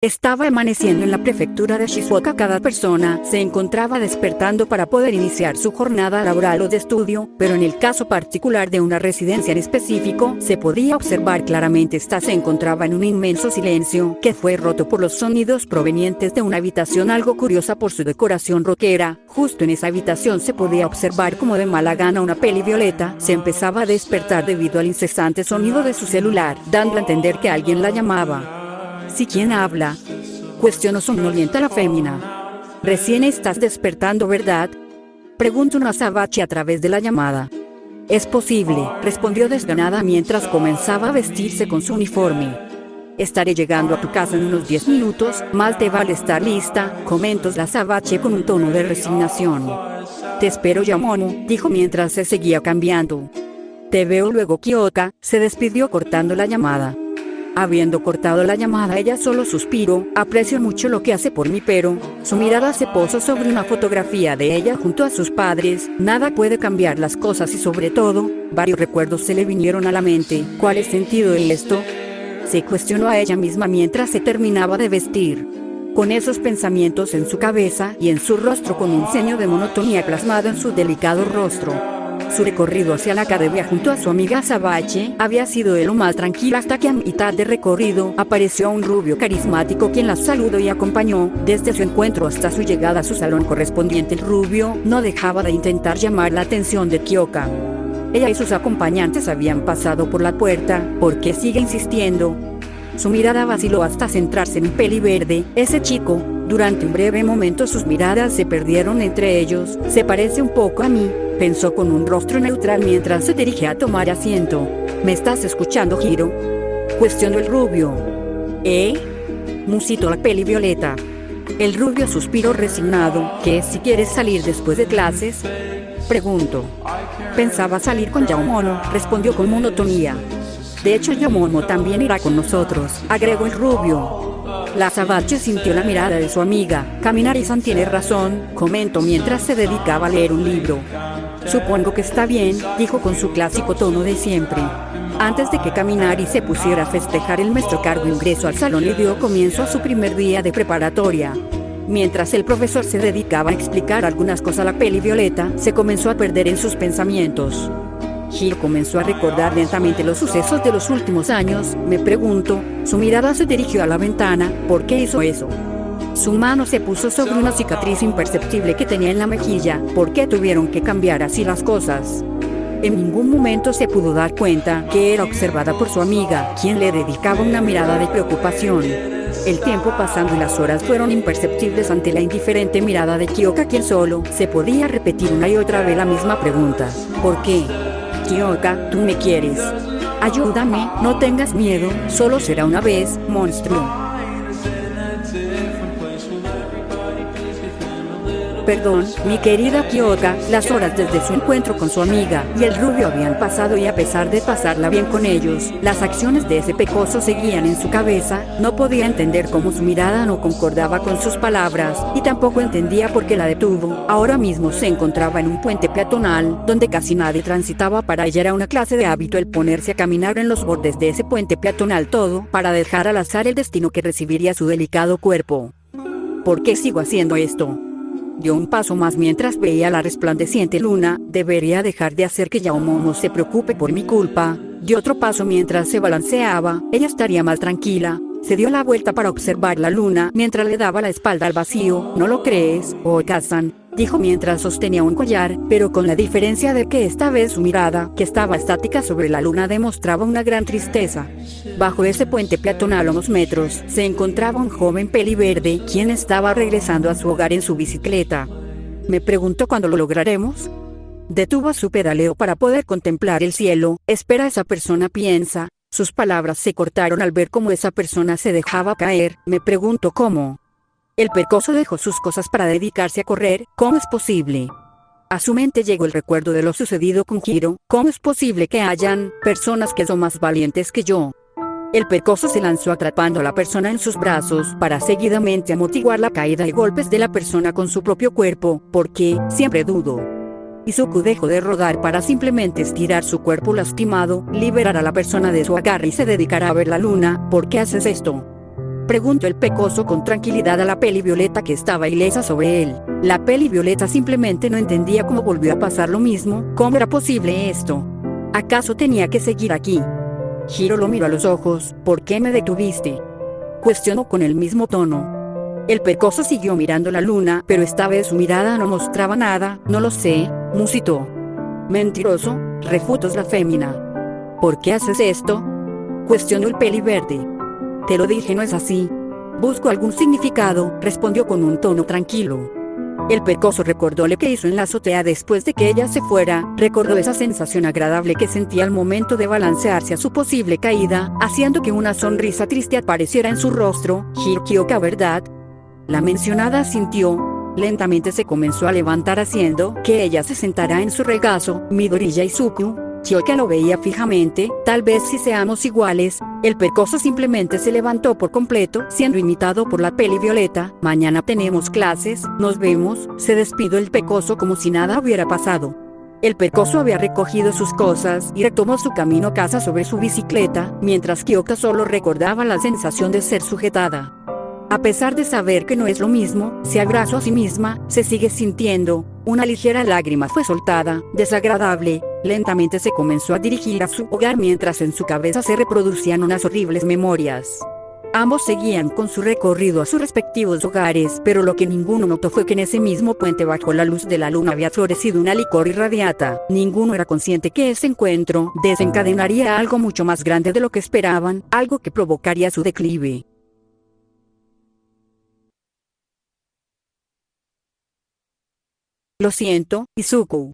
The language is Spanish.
Estaba amaneciendo en la prefectura de Shizuoka. Cada persona se encontraba despertando para poder iniciar su jornada laboral o de estudio, pero en el caso particular de una residencia en específico, se podía observar claramente esta se encontraba en un inmenso silencio, que fue roto por los sonidos provenientes de una habitación algo curiosa por su decoración rockera. Justo en esa habitación se podía observar como de mala gana una peli violeta se empezaba a despertar debido al incesante sonido de su celular, dando a entender que alguien la llamaba. ¿Sí, quién habla?, cuestionó somnolienta la fémina. Recién estás despertando, ¿verdad?, preguntó una Sabachi a través de la llamada. Es posible, respondió desganada mientras comenzaba a vestirse con su uniforme. Estaré llegando a tu casa en unos 10 minutos, más te vale estar lista, comentó la Sabachi con un tono de resignación. Te espero, Yamono, dijo mientras se seguía cambiando. Te veo luego, Kyoka, se despidió cortando la llamada. Habiendo cortado la llamada, ella solo suspiró. Aprecio mucho lo que hace por mí, pero su mirada se posó sobre una fotografía de ella junto a sus padres. Nada puede cambiar las cosas y sobre todo, varios recuerdos se le vinieron a la mente. ¿Cuál es el sentido de esto?, se cuestionó a ella misma mientras se terminaba de vestir. Con esos pensamientos en su cabeza y en su rostro, con un ceño de monotonía plasmado en su delicado rostro. Su recorrido hacia la academia junto a su amiga Sabachi había sido de lo más tranquilo hasta que a mitad de recorrido apareció un rubio carismático quien la saludó y acompañó desde su encuentro hasta su llegada a su salón correspondiente. El rubio no dejaba de intentar llamar la atención de Kyoka. Ella y sus acompañantes habían pasado por la puerta. ¿Por qué sigue insistiendo? Su mirada vaciló hasta centrarse en un peli verde. Ese chico. Durante un breve momento sus miradas se perdieron entre ellos. Se parece un poco a mí, pensó con un rostro neutral mientras se dirigía a tomar asiento. ¿Me estás escuchando, Hiro?, cuestionó el rubio. Musitó la peli violeta. El rubio suspiró resignado. ¿Qué es si quieres salir después de clases?, preguntó. Pensaba salir con Yaomono, respondió con monotonía. De hecho, Yaomono también irá con nosotros, agregó el rubio. La Sabachi sintió la mirada de su amiga. Kaminari-san tiene razón, comentó mientras se dedicaba a leer un libro. Supongo que está bien, dijo con su clásico tono de siempre. Antes de que Kaminari se pusiera a festejar, el maestro cargo ingresó al salón y dio comienzo a su primer día de preparatoria. Mientras el profesor se dedicaba a explicar algunas cosas, la peli violeta se comenzó a perder en sus pensamientos. Hiro comenzó a recordar lentamente los sucesos de los últimos años. Me pregunto, su mirada se dirigió a la ventana. ¿Por qué hizo eso? Su mano se puso sobre una cicatriz imperceptible que tenía en la mejilla. ¿Por qué tuvieron que cambiar así las cosas? En ningún momento se pudo dar cuenta que era observada por su amiga, quien le dedicaba una mirada de preocupación. El tiempo pasando y las horas fueron imperceptibles ante la indiferente mirada de Kyoka, quien solo se podía repetir una y otra vez la misma pregunta. ¿Por qué? Kyoka, tú me quieres. Ayúdame, no tengas miedo, solo será una vez, monstruo. Perdón, mi querida Kyoka, las horas desde su encuentro con su amiga y el rubio habían pasado y a pesar de pasarla bien con ellos, las acciones de ese pecoso seguían en su cabeza. No podía entender cómo su mirada no concordaba con sus palabras y tampoco entendía por qué la detuvo. Ahora mismo se encontraba en un puente peatonal donde casi nadie transitaba. Para ella era una clase de hábito el ponerse a caminar en los bordes de ese puente peatonal, todo para dejar al azar el destino que recibiría su delicado cuerpo. ¿Por qué sigo haciendo esto? Dio un paso más mientras veía la resplandeciente luna. Debería dejar de hacer que Yaomono se preocupe por mi culpa. Dio otro paso mientras se balanceaba. Ella estaría más tranquila. Se dio la vuelta para observar la luna mientras le daba la espalda al vacío. ¿No lo crees, Ooka-san?, dijo mientras sostenía un collar, pero con la diferencia de que esta vez su mirada, que estaba estática sobre la luna, demostraba una gran tristeza. Bajo ese puente peatonal a unos metros, se encontraba un joven peliverde, quien estaba regresando a su hogar en su bicicleta. Me preguntó cuándo lo lograremos. Detuvo su pedaleo para poder contemplar el cielo. Espera, esa persona piensa. Sus palabras se cortaron al ver cómo esa persona se dejaba caer. Me pregunto cómo. El pecoso dejó sus cosas para dedicarse a correr. ¿Cómo es posible? A su mente llegó el recuerdo de lo sucedido con Hiro. ¿Cómo es posible que hayan personas que son más valientes que yo? El pecoso se lanzó atrapando a la persona en sus brazos para seguidamente amortiguar la caída y golpes de la persona con su propio cuerpo. ¿Por qué? Siempre dudo. Izuku dejó de rodar para simplemente estirar su cuerpo lastimado, liberar a la persona de su agarre y se dedicará a ver la luna. ¿Por qué haces esto? Preguntó el pecoso con tranquilidad a la peli violeta que estaba ilesa sobre él. La peli violeta simplemente no entendía cómo volvió a pasar lo mismo. ¿Cómo era posible esto? ¿Acaso tenía que seguir aquí? Hiro lo miró a los ojos. ¿Por qué me detuviste?, cuestionó con el mismo tono. El pecoso siguió mirando la luna, pero esta vez su mirada no mostraba nada. No lo sé, musitó. Mentiroso, refutó la fémina. ¿Por qué haces esto?, cuestionó el peli verde. Te lo dije, no es así. Busco algún significado, respondió con un tono tranquilo. El pecoso recordó lo que hizo en la azotea después de que ella se fuera, recordó esa sensación agradable que sentía al momento de balancearse a su posible caída, haciendo que una sonrisa triste apareciera en su rostro. Kyoka, ¿verdad? La mencionada sintió. Lentamente se comenzó a levantar haciendo que ella se sentara en su regazo. Midori y Izuku. Kyoka lo veía fijamente. Tal vez si seamos iguales. El pecoso simplemente se levantó por completo, siendo imitado por la peli violeta. Mañana tenemos clases, nos vemos. Se despidió el pecoso como si nada hubiera pasado. El pecoso había recogido sus cosas y retomó su camino a casa sobre su bicicleta, mientras Kyoka solo recordaba la sensación de ser sujetada. A pesar de saber que no es lo mismo, se abrazó a sí misma, se sigue sintiendo. Una ligera lágrima fue soltada, desagradable. Lentamente se comenzó a dirigir a su hogar mientras en su cabeza se reproducían unas horribles memorias. Ambos seguían con su recorrido a sus respectivos hogares, pero lo que ninguno notó fue que en ese mismo puente bajo la luz de la luna había florecido una licor irradiata. Ninguno era consciente que ese encuentro desencadenaría algo mucho más grande de lo que esperaban, algo que provocaría su declive. Lo siento, Izuku.